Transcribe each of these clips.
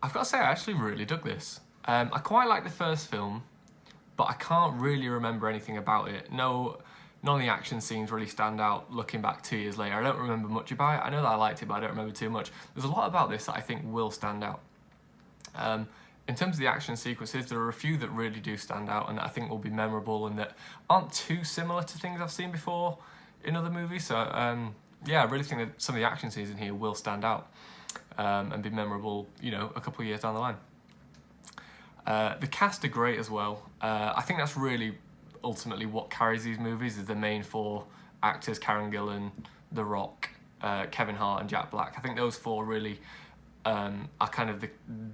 I've got to say, I actually really dug this. I quite like the first film, but I can't really remember anything about it. No, none of the action scenes really stand out looking back 2 years later. I don't remember much about it. I know that I liked it, but I don't remember too much. There's a lot about this that I think will stand out. In terms of the action sequences, there are a few that really do stand out and that I think will be memorable and that aren't too similar to things I've seen before in other movies. So yeah, I really think that some of the action scenes in here will stand out and be memorable, you know, a couple of years down the line. The cast are great as well. I think that's really ultimately what carries these movies, is the main four actors: Karen Gillan, The Rock, Kevin Hart and Jack Black. I think those four really are kind of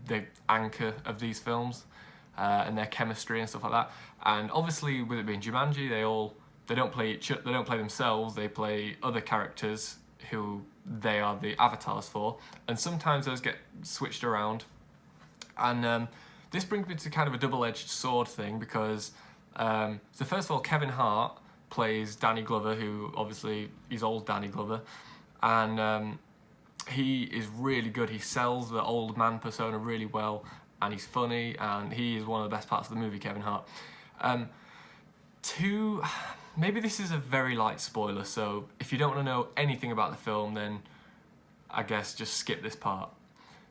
the anchor of these films and their chemistry and stuff like that. And obviously, with it being Jumanji, they don't play themselves. They play other characters who they are the avatars for, and sometimes those get switched around. And this brings me to kind of a double-edged sword thing, because so first of all, Kevin Hart plays Danny Glover, who obviously is old Danny Glover, and he is really good. He sells the old man persona really well, and he's funny, and he is one of the best parts of the movie, Kevin Hart. Maybe this is a very light spoiler, so if you don't want to know anything about the film, then I guess just skip this part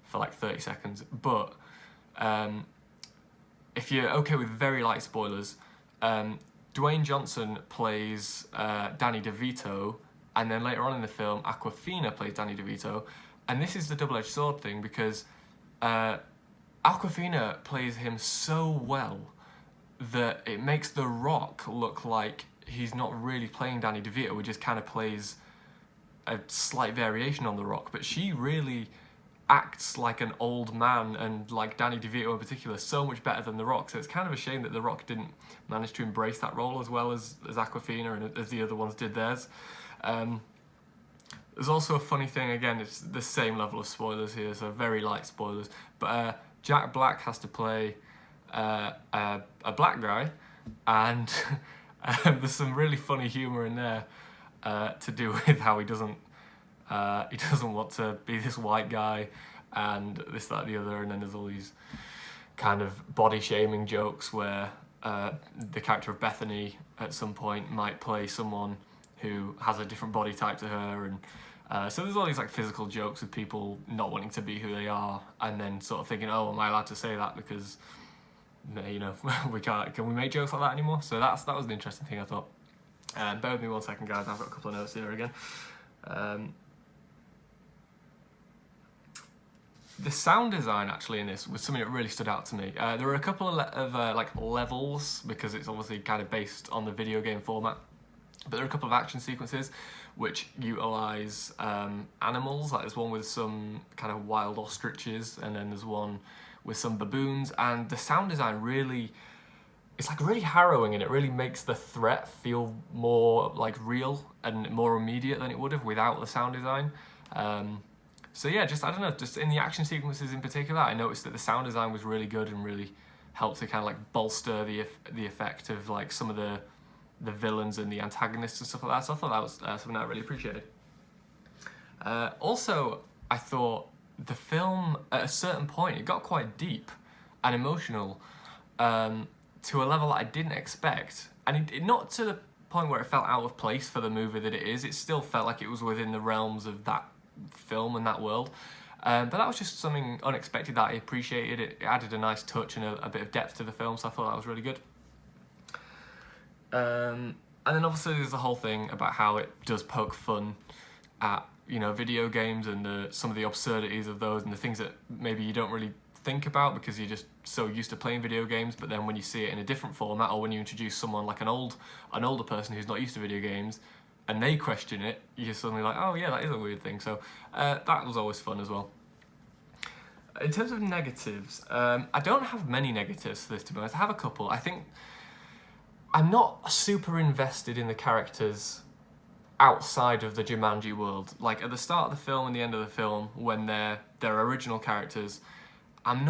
for like 30 seconds. But if you're okay with very light spoilers, Dwayne Johnson plays Danny DeVito, and then later on in the film, Aquafina plays Danny DeVito. And this is the double-edged sword thing, because Aquafina plays him so well that it makes The Rock look like he's not really playing Danny DeVito, he just kind of plays a slight variation on The Rock. But she really acts like an old man, and like Danny DeVito in particular, so much better than The Rock. So it's kind of a shame that The Rock didn't manage to embrace that role as well as Aquafina and as the other ones did theirs. There's also a funny thing, again, it's the same level of spoilers here, so very light spoilers, but Jack Black has to play a black guy, and there's some really funny humour in there to do with how he doesn't want to be this white guy and this, that, the other, and then there's all these kind of body shaming jokes where the character of Bethany at some point might play someone who has a different body type to her, and so there's all these like physical jokes with people not wanting to be who they are, and then sort of thinking, oh, am I allowed to say that because, you know, can we make jokes like that anymore? So that was an interesting thing, I thought. Bear with me 1 second, guys, I've got a couple of notes here again. The sound design actually in this was something that really stood out to me. There were a couple of like levels, because it's obviously kind of based on the video game format, but there are a couple of action sequences which utilise animals. Like there's one with some kind of wild ostriches, and then there's one with some baboons, and the sound design really, it's like really harrowing, and it really makes the threat feel more like real and more immediate than it would have without the sound design. So yeah, I don't know, just in the action sequences in particular, I noticed that the sound design was really good and really helped to kind of like bolster the effect of like some of the villains and the antagonists and stuff like that. So I thought that was something I really appreciated. Also, I thought the film, at a certain point, it got quite deep and emotional to a level that I didn't expect. And it not to the point where it felt out of place for the movie that it is. It still felt like it was within the realms of that film and that world. But that was just something unexpected that I appreciated. It added a nice touch and a bit of depth to the film, so I thought that was really good. And then obviously there's the whole thing about how it does poke fun at, you know, video games and some of the absurdities of those and the things that maybe you don't really think about because you're just so used to playing video games, but then when you see it in a different format, or when you introduce someone like an older person who's not used to video games and they question it, you're suddenly like, oh yeah, that is a weird thing. So that was always fun as well. In terms of negatives, I don't have many negatives for this, to be honest. I have a couple. I think I'm not super invested in the characters outside of the Jumanji world. Like at the start of the film and the end of the film, when they're original characters, I'm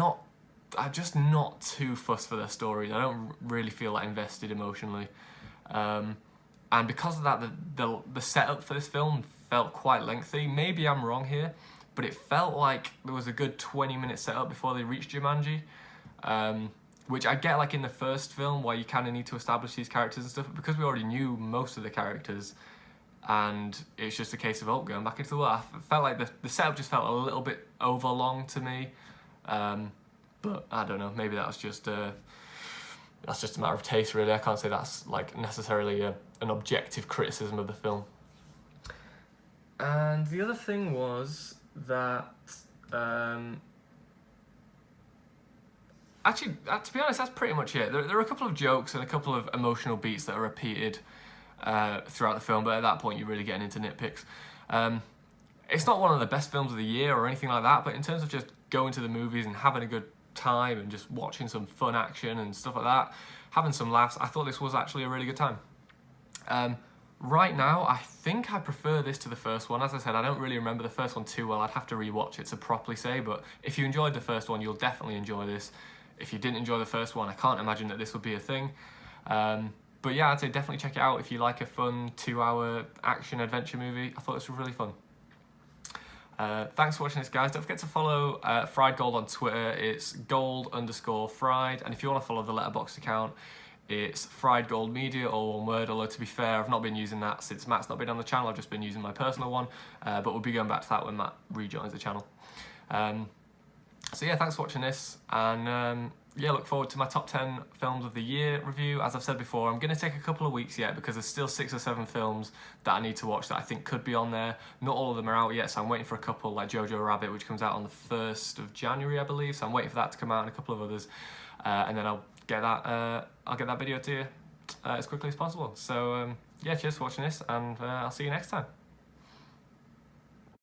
just not too fussed for their stories. I don't really feel that invested emotionally. And because of that, the setup for this film felt quite lengthy. Maybe I'm wrong here, but it felt like there was a good 20 minutes set up before they reached Jumanji, which I get like in the first film where you kind of need to establish these characters and stuff, but because we already knew most of the characters and it's just a case of going back into the world, I felt like the setup just felt a little bit overlong to me, but I don't know, maybe that's just a matter of taste really. I can't say that's like necessarily an objective criticism of the film. And the other thing was that actually, to be honest, that's pretty much it. There are a couple of jokes and a couple of emotional beats that are repeated throughout the film, but at that point you're really getting into nitpicks. It's not one of the best films of the year or anything like that, but in terms of just going to the movies and having a good time and just watching some fun action and stuff like that, having some laughs, I thought this was actually a really good time. Right now, I think I prefer this to the first one. As I said, I don't really remember the first one too well. I'd have to rewatch it to properly say, but if you enjoyed the first one, you'll definitely enjoy this. If you didn't enjoy the first one, I can't imagine that this would be a thing. But yeah, I'd say definitely check it out if you like a fun 2-hour action adventure movie. I thought this was really fun. Thanks for watching this, guys. Don't forget to follow Fried Gold on Twitter. It's gold_fried. And if you want to follow the Letterboxd account, it's Fried Gold Media, all one word. Although, to be fair, I've not been using that since Matt's not been on the channel. I've just been using my personal one. But we'll be going back to that when Matt rejoins the channel. So yeah, thanks for watching this. And yeah, look forward to my top 10 films of the year review. As I've said before, I'm going to take a couple of weeks yet because there's still 6 or 7 films that I need to watch that I think could be on there. Not all of them are out yet, so I'm waiting for a couple, like Jojo Rabbit, which comes out on the 1st of January, I believe. So I'm waiting for that to come out and a couple of others. And then I'll get that video to you as quickly as possible. So yeah, cheers for watching this, and I'll see you next time.